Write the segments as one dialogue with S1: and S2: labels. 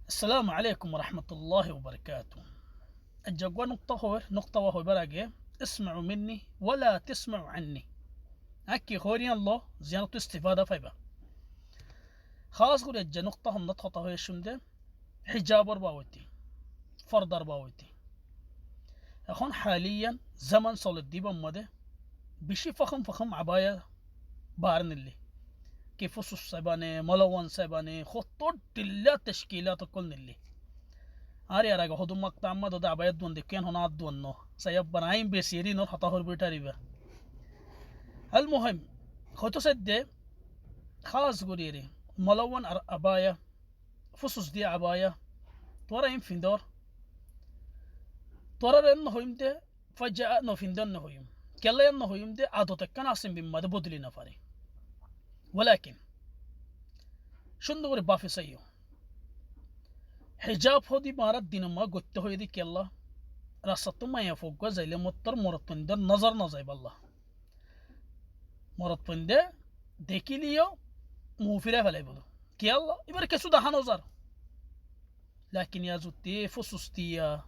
S1: السلام عليكم ورحمة الله وبركاته. الجواب نقطة وهو براجع. اسمعوا مني ولا تسمعوا عني. أكي خوري الله زيانة استفادة فيبا. خاص قول الجا نقطة هم نطخطة هي شمدة. حجاب أرباوتي فرض أرباوتي. أخون حاليا زمن صلت ديبا مده بشي فخم عباية بارن اللي كيف فصوص سبانة ملوان سبانة خطوط دلة تشكيلات كل اللي آري أراجع هدوم مقطع ما ده عباية دون دكان هنا دون نو سيب بنايم بسيري نور حطاه بيتاريبه. المهم خطو سد خاص قريري ملون عباية فصوص دي عباية تورا يم فيندور تورا إنه يمده فجأة إنه فيندور إنه يم كلا إنه يمده عادو تكنا عاصم بما ده بدلي نفاري ولكن شن دوري بافي سيو حجاب هودي مارد دين ما قلت هو يدي كلا رصتو ما يفوق زي لمطر مرتون ده نظر بالله مرتون ده ديكي ليو موفيرة فلا يبدو كيالله يبارك سودا هنوزر لكن يا زوتي فسوستيا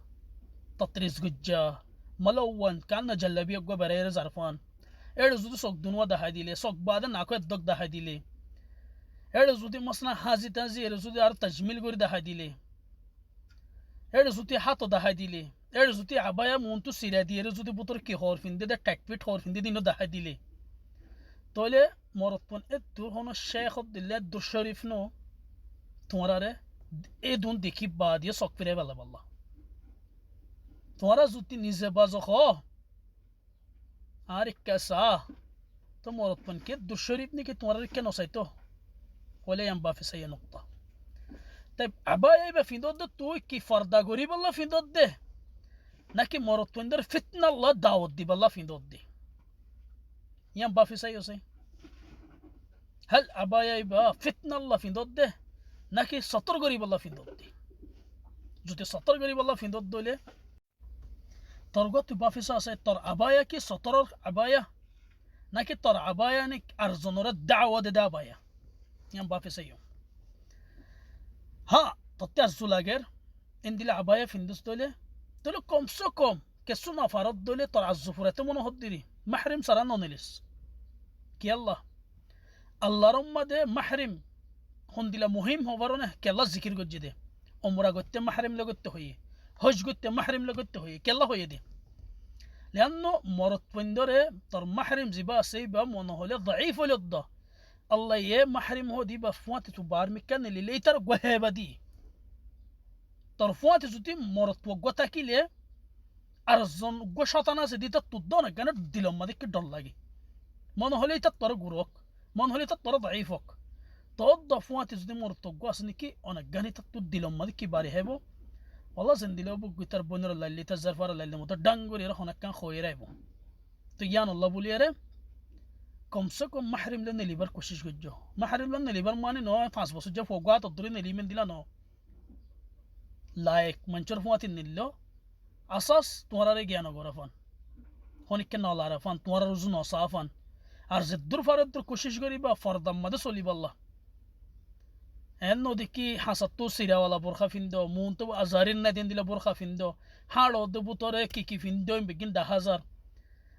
S1: تطريز ججا ملون كان جلبيه جو برير زرفان زودي سوق دنوا ده هديله سوق بعد ناكو الدق ده هديله زودي مصنع حازي تنزي زودي ار تجميل غور ده هديله زودي حاطو ده هديله زودي عباية مونتو سيرادي زودي بطر كي هورفين ده تكفيت هورفين دي نو ده هديله تولي مرتون ادو هنا الشيخ عبد الله الدر شريف نو تمراره ادون ديكي بعد يا سوق فيره والله تمہارا زوتی نیزه بازو خو آرك كاسا تمرت من كده دور شريف نيكي تمرر كنو سيتو ولا ينبا في سي نقطة. طيب عباية يبقى في ضد توي كي فردا غريب الله في ضد ده نكي مرت من در فتنة الله داود دي بالله في ضد دي ينبا في سي هل عباية يبقى فتنة الله في ضد ده نكي سطر غريب الله في ضد دي زوتي سطر غريب الله في ضد ده ترغوت بافيسا سي تر عباية كي سطر عباية نكي تر عباية نك أرزنور الدعوة دا عباية يام بافيسا يوم ها تتعز سولاغير اندي العباية فيندس دولي تلو كوم سوكم كسونا فرد دولي تر عزفورة منو هدري محرم سرانو نلس كي الله الله رمى ده محرم هندي مهم هو ورونه كي الله ذكر قد جده عمره قد محرم لقد هي هج قلت محرم لقلت هي كلا هو يدي لأنه مرت بندره تر محرم زبا سيبا منهله ضعيف للضه الله يه محرم هو دي بفوات تبار مكان اللي ليتر وهبة دي تر فوات زوتي مرت وقتا كيله أرزون قشطنا سديت تضنا كانت دلهم ما ديك الدلاجي منهله تطر جروك منهله تطر ضعيفك تضف فوات زوتي مرت وقاسنكي أنا جاني تطدلهم ما ديك باري هبو والله زندلو بو جتر بونر اللي تزرفر اللي مت دانغور يرا هناك كان خويره بو تيان الله بوليره كم سكم محرم لنا ليبر كوشش جوجو محرم لنا ليبر ماني نو فاس بس جو فوقات الدرين اللي من دلا نو لايك منشر فوات النلو اساس تورا رجيانا غرفان هونيك كنا الله عرفان تورا رزنو صافان ارز الدر فرد كوشش غريبا فرد ما دسولي بالله انو ديكي حسطو سيرا ولا برخا فيندو مونتو ازارين ندين دي برخا فيندو حالو دبو توري كيكي فيندو بيجين ده هزار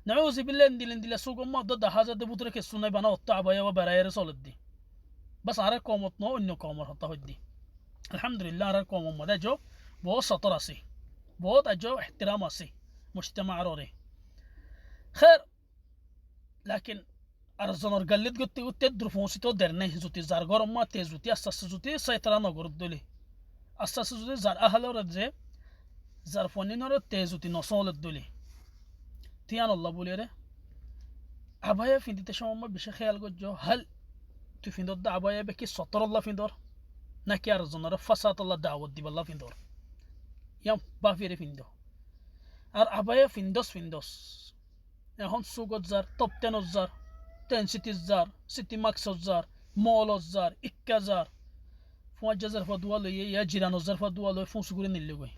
S1: نعوذ بالله ندي لسوق ما ضد هزار دبو توري كسونا بنا وطعبا يا براير سولد دي بس على كومت نو انو كومر حطه دي الحمد لله على كوم ما ده جو بو سطرسي بو اجو احترامسي مجتمع روري خير لكن أرزانور قلت قلت تدرو فوسيتو درنه زوتي زارغور ما تزوتي أساس زوتي سيطرة نقول دولي أساس زوتي زار أهل ورد زارفوني نور تزوتي نصول الدولي تيان الله بوليره عباية فين دي تشوم ما بيش خيال جو هل تفين دور عباية بكي سطر الله فين دور نكي أرزانور فسات الله دعوة دي بالله فين دور يوم بافيري فين دو عباية فين دوس هون سوق زار توب تنو زار تن سيتي زار سيتي ماكس زار مول زار إكا زار فون جزر فدوالو يا جيران زار فدوالو فون سكورين اللي جوي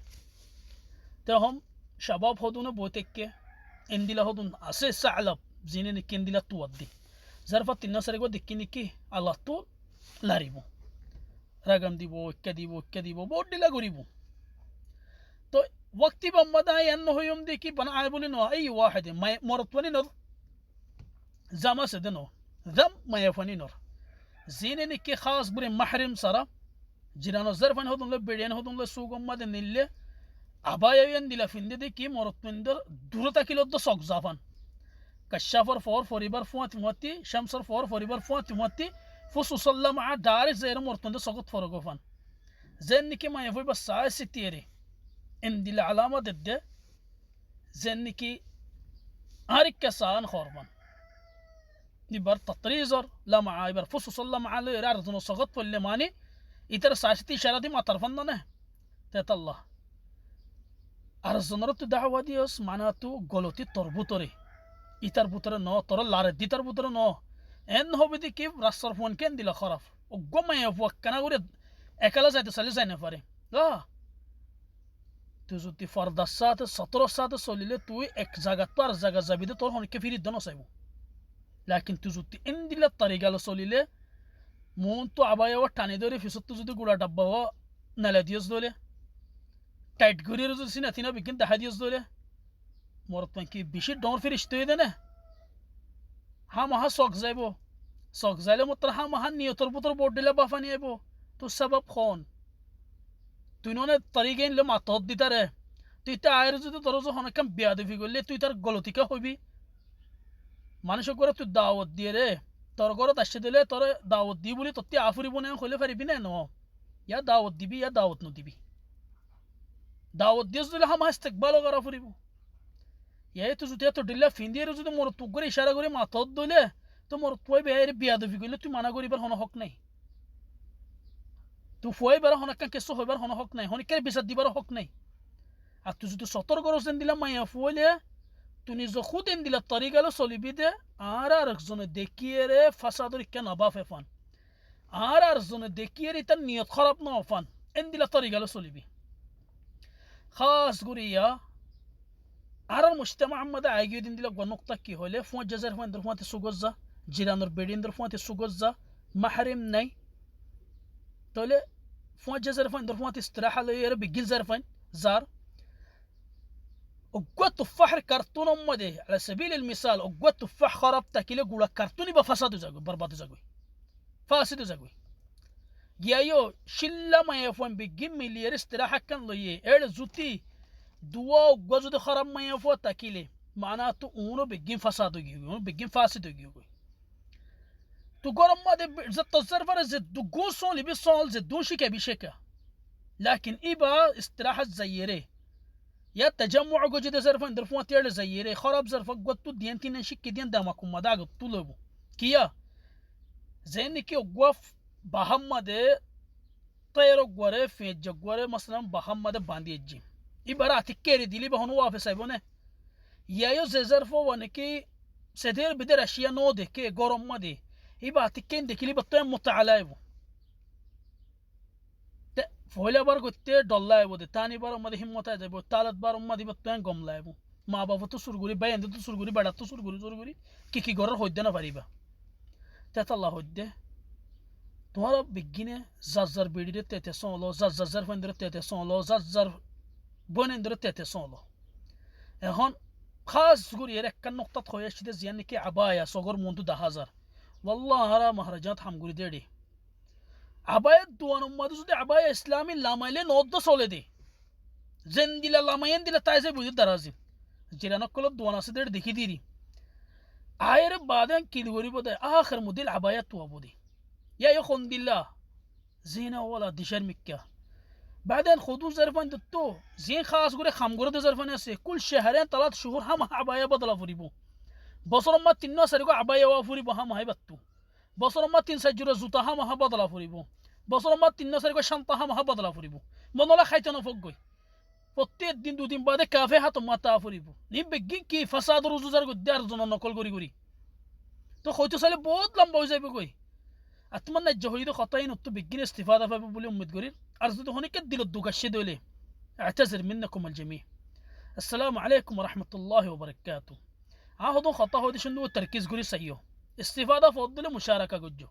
S1: تهم شباب هدونا بوتك انديلا هدون أساس سعلب زينين كنديلا تودي زرفت الناس رجوا دكينيكي على طول لاريبو রাগাম দিব ঐক্যা দিব বহুত ডিলা করিব তো ওয়াক্তি বাম্মাদা এন হইম দেখি বানা আয় বলি ন এই ওয়াহেদে মরতওয়ানি নর জামা সেদে ন জাম মায়াফানি নর জিনে নিকে খাস বুরে মাহরিম সারা জিরানো জারফান হদুন বেড়িয়ান হদুন সুগম মাদে নিলে আবায়ান দিলা ফিন্দে দেখি মরতওয়ানদের দূরতা কিলো সক জাফান كشافر فور فوريبر فوات موتي شمسر فور فوريبر فوات موتي فصوصا مع داري زير مرتند سقط فرقوفان زنكي ما يفوي بس ستيري ان دي العلامه ضد زنكي هارك كسان خوربان يبر تطريزر لا مع يبر فصوصا مع الارض سقط فاللماني يتر ساستي شرادي ما طرفنا نه تت الله ارزنرت دعوه ديوس معناته غلطي تربطري ইতার ভিতরে ন তোর লারে দিতার ভিতরে ন এন হবে দেখি রাস্তার ফোন কেন দিলা খারাপ ও গমাই কেনা করে একালা যাইতে চালি যাই না পারে তুই যদি ফরদার সাথে 17 সাথে চলিলে তুই এক জায়গা তো আর জায়গা যাবি তোর অনেককে ফিরি দন চাইব লাকিন তুই যদি এন দিলা তারি গেল চলিলে মন তো আবাই টানি ধরে ফিসত তো যদি গুড়া ডাব্বা নালে দিয়েছ দলে টাইট ঘুরিয়ে যদি সিনা বিজ্ঞান দেখা দিয়েছ দলে মরতমান কি বেশি ডর ফিরিস হয়ে দে না হা মাহা শখ যাইব শখ যাইলে মাত্র হা মাহা নিয়তর পুতর বোর্ড দিলে বাফানি আইব তোর সবাব খন তুই নে তারিখে নিলে মাতত দিতারে তুই তা আয়ের যদি তোর অনেক বিয়া দেবি করলে তুই তার গলতিকা হইবি মানুষের করে তুই দাওয়াত দিয়ে রে তোর ঘরত আসছে দিলে তোর দাওয়াত দি বলি তোর আফুরিব না হইলে পারিবি না ইয়া দাওয়াত দিবি ইয়া দাওয়াত নদিবি দাওয়াত দিয়ে দিলে হা মাহ ইস্তেকবাল করা ফুরিব এই তো যদি এত ডিল্লা ফিন্দিয়ে যদি মোর তুক করে ইশারা করে মাতত দইলে তো মোর তুই বেয়ের বিয়া দেবি করলে তুই মানা করিবার হন হক নাই তুই ফুয়াই বার হনাক্কা কেসো হইবার হন হক নাই হনিকের বিচার দিবার হক নাই আর তুই যদি সতর্ক রোজেন দিলাম মাইয়া ফুয়াইলে তুই নিজ খুদ এন দিলা তরি গেল চলিবি দে আর একজনে দেখিয়ে রে ফাসাদর কেন বাফে ফান আর একজনে দেখিয়ে রে তার নিয়ত খারাপ না ফান এন দিলা তরি গেল চলিবি খাস গুরিয়া আর মুজতামা আমাদে আইগিয়ে দিন দিলা গনকতা কি হইলে ফুয়া জাজার ফুয়া ইন্দর ফুয়াতে সুগজ্জা জিরানোর বেডিন্দর ফুয়াতে সুগজ্জা মাহরিম নাই তাহলে ফুয়া জাজার ফুয়া Inder ফুয়াতে ইস্তিরাহা লইয়ের Bigil jar fine jar অগ্গা তুফাহর cartoon আমাদে على سبيل المثال অগ্গা তুফাহ খারাপ তাকিলে গুড়া কার্টুনই বা ফাসাদ যাগো বরবাদ যাগো ফাসিদ যাগো গিয়ায়ো শিল্লা মায়া ফুয়া বিগিম মিলিয়ের ইস্তিরাহা কান লইয়ে এর জুতি দুয়া অগ্গা যদি খারাপ মায়া ফুয়া তাকিলে معناته اونو بيجين فساد يجي اونو بيجين فاسد يجي تو غرم ما دي زت تصرفر زت دوغوسون اللي بيصول زت دوشي كبيشكا لكن ايبا استراحه زيره يا تجمع جوجي زرفن درفون تير زيره خراب زرف قطو دينتين شك دين دمكم مداغ طلبو كيا زينكي وقف بحمد طيرو غوري في جغوري مثلا بحمد بانديجي ايبرا تكيري ديلي بهونو وافي سايبونه ইয়ায়ো জেজারফো ওয়ানকি সেদের বিদের আশিয়া নো দেখে গরম মাদে ইবা তিকেন দেখিলি বতয় মুতাআলাইব তে ফয়লাবার গতে ডল্লাইব দে তানিবার মাদে হিম্মতা যাইব তালাতবার মাদে বতয় গমলাইব মা বাবা তো সুরগুরি বাইন্দে তো সুরগুরি বাড়া তো সুরগুরি কি গরর হইদে না পারিবা তে আল্লাহ হইদে তোমার বিগিনে জাজ্জার বিডিরে তেতে সলো জাজ্জার ফন্দরে তেতে সলো জাজ্জার বনেন্দরে তেতে সলো এখন خاص يقول يرك كان نقطة خويش ده زيان كي عباية صغر منتو 10,000 والله هرا مهرجانات هم قولي ديري عباية دوان أمادو سودي عباية إسلامي لامايلي نوضة سولي دي زندي لا لاماين دي لا تايزي بودي درازي جيرانا كل دوان أسدر ديكي ديري آير بعدين كي دوري بودي آخر موديل عباية تو بودي يا يخون بالله زينة ولا ديشار مكة بعدين خدوا زرفان دتو زين خاص غوري خمغور زرفان اسي كل شهرين 3 شهور هم عبايه بدل فوريبو بصر ما تنو سرقوا عبايه وافوريبو هم هيبتو بصر ما تن سجر زوتا هم بدل فوريبو بصر ما تنو سرقوا شنطه هم بدل فوريبو منولا خايتنا فوقوي প্রত্যেক দিন দুদিন বাদে কাফে হাত মাতা ফরিব নিম বেগিন কি ফাসাদ রুজুজার গদ্দার জন নকল গরি তো হয়তো সালে বহুত লম্বা হয়ে যাবে কই আত্মনা জহরিদ খতাইন তো বেগিন ইস্তিফাদা পাবে বলে উম্মত করি أرزد هونيك الدل الدوغشي دولي أعتذر منكم الجميع السلام عليكم ورحمة الله وبركاته عاهدون خطاه ودي شندو التركيز قولي سيو استفادة فضل مشاركة قجو